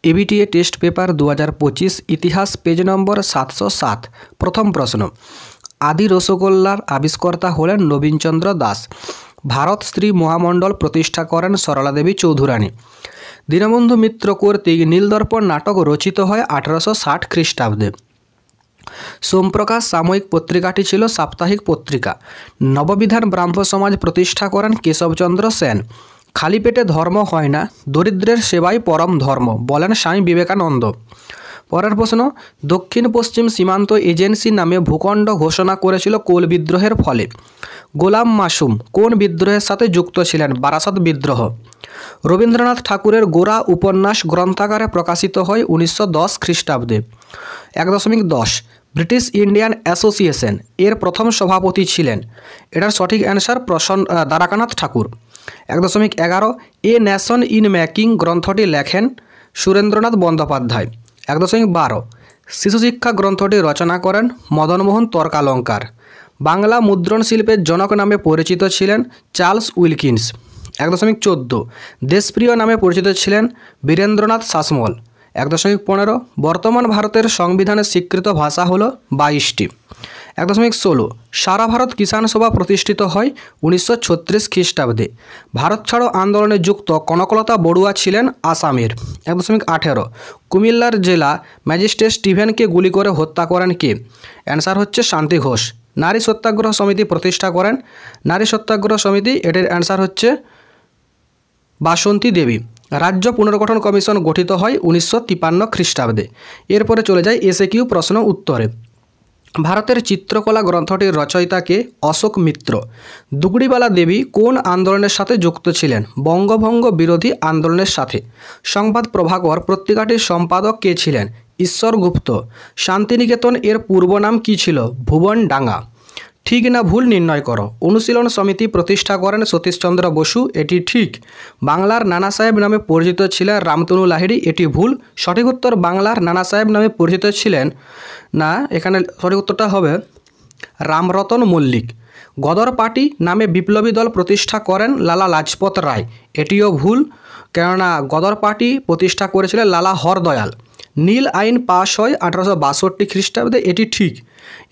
ABTA test paper 2025 इतिहास page number 707। प्रथम प्रश्न, आदि रसगोल्लार आविष्कर्ता हलेन नवीनचंद्र दास। भारत स्त्री महामंडल प्रतिष्ठा करें सरला देवी चौधुरानी। दीनबंधु मित्र कर्तृक नीलदर्पण नाटक रचित है 1860 ख्रीष्टाब्दे। सोमप्रकाश सामयिक पत्रिकाटी छिलो साप्ताहिक पत्रिका। नवविधान ब्राह्म समाज प्रतिष्ठा करें केशवचंद्र सेन। खाली पेटे धर्म है ना, दरिद्रेर सेवाई परम धर्म बोलेन स्वामी विवेकानंद। परेर प्रश्न, दक्षिण पश्चिम सीमांत एजेंसी नामे भूखंड घोषणा करेছিল कोल विद्रोहेर फले। गोलाम मासूम कोन विद्रोहेर साथे जुक्त छिलेन? बारासात विद्रोह। रवींद्रनाथ ठाकुरेर गोरा उपन्यास ग्रंथाकारे प्रकाशित है 1910 ख्रीष्टाब्दे। 1.10 ब्रिटिश इंडियन एसोसिएशन एर प्रथम सभापति छिलेन। एटार सठिक answer Dwarkanath Thakur. 1.11 a nation in making ग्रंथटी लेखें सुरेंद्रनाथ बंदोपाध्याय। 1.12 शिशु शिक्षा ग्रंथटी रचना करें मदनमोहन तर्कालंकार। बांगला मुद्रण शिल्पेर जनक नामे परिचित छिलेन चार्ल्स उइलकिन्स। 1.14 देशप्रिय नामे परिचित छिलेन बीरेंद्रनाथ शाসমल। 1.15 बर्तमान भारतेर संविधाने स्वीकृत भाषा हलो 22टी। 1.16 सारा भारत किसान सभा प्रतिष्ठित है 1936 ख्रीष्टाब्दे। भारत छाड़ो आंदोलने जुक्त कनकलता बड़ुआ छिलेन आसामेर। 1.18 कुमिल्लार जिला मैजिस्ट्रेट स्टीफेन के गुली करे हत्या करें के? आंसर होच्छे शांति घोष। नारी सत्याग्रह समिति प्रतिष्ठा करें? नारी सत्याग्रह समिति एटर आंसर होच्छे बासंती देवी। राज्य पुनर्गठन कमिशन गठित है 1953 ख्रीष्टाब्दे। एरपरे चले जाए एसएकिউ प्रश्न उत्तरे। भारतेर चित्रकला ग्रंथटिर रचयिता के? अशोक मित्र। दुगड़ीबाला देवी कोन आंदोलनेर साथे जुक्त छिलेन? बंगभंग विरोधी आंदोलनेर साथे। संबाद प्रभाकर पत्रिकाटिर सम्पादक के छिलेन? ईश्वर गुप्त। शांतिनिकेतन एर पूर्व नाम कि छिलो? भुवनडांगा। ठीक ना भूल निर्णय करो। अनुशीलन समिति प्रतिष्ठा करें सतीशचंद्र बसु। एटी ठीक। बांगलार नाना साहेब नामे परिचित छिलेन रामतनु लाहिड़ी। एटी भूल। सठिक उत्तर बांगलार नाना साहेब नामे परिचित छिलेन ना, एखाने सठिक उत्तरटा होबे रामरतन मल्लिक। गदर पार्टी नामे विप्लबी दल प्रतिष्ठा करें लाला लाजपत राय। एटिओ भूल, केनना गदर पार्टी प्रतिष्ठा करेছিলেন लाला हरदयाल। नील आईन पास है 1862 ख्रीष्टाब्दे। एटी ठीक।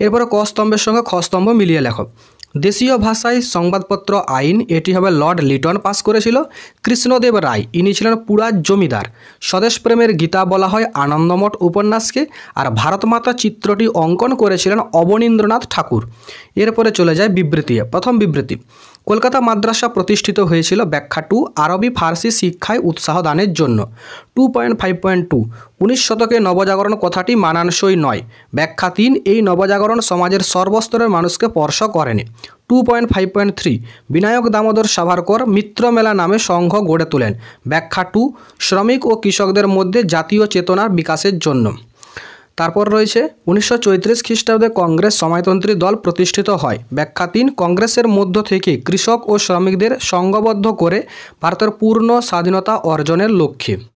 एरपर क स्तम्भेर संगे ख स्तम्भ मिलिए लेखो। देशीय भाषाय संबादपत्र आईन एटी हबे लर्ड लिटन पास करेছিল। कृष्णदेव राय इनी छिलेन पुरा जमीदार। स्वदेश प्रेमेर गीता बला है आनंदमठ उपन्यासके। और भारत माता चित्रटी अंकन करेছিলেন अवनीन्द्रनाथ ठाकुर। एरपरे चले जाए बिबृति। प्रथम बिबृति, कलकाता माद्रासा प्रतिष्ठित हয়েছিল व्याख्या 2 आरबी फार्सी शिक्षाय उत्साह दानेर जन्य। 2.5.2 19 शतके नवजागरण कथाटी मानानसई नय। व्याख्या 3 এই नवजागरण समाजेर सर्वस्तरेर मानुषके स्पर्श करेনি। 2.5.3 विनायक दामोदर साभारकर मित्र मेला नामे संघ गड़े তোলেন। व्याख्या 2 श्रमिक और कृषकদের मध्य जातीय चेतनार विकासेर जन्य। तारपर रयेछे 1934 ख्रीष्टाब्दे कংগ্রেস समाजतंत्री दल प्रतिष्ठित है। व्याख्या 3 कংগ্রেসের मध्य थेके कृषक और श्रमिकদের संघबद्ध करे भारतेर पूर्ण स्वाधीनता अर्जनेर लक्ष्ये।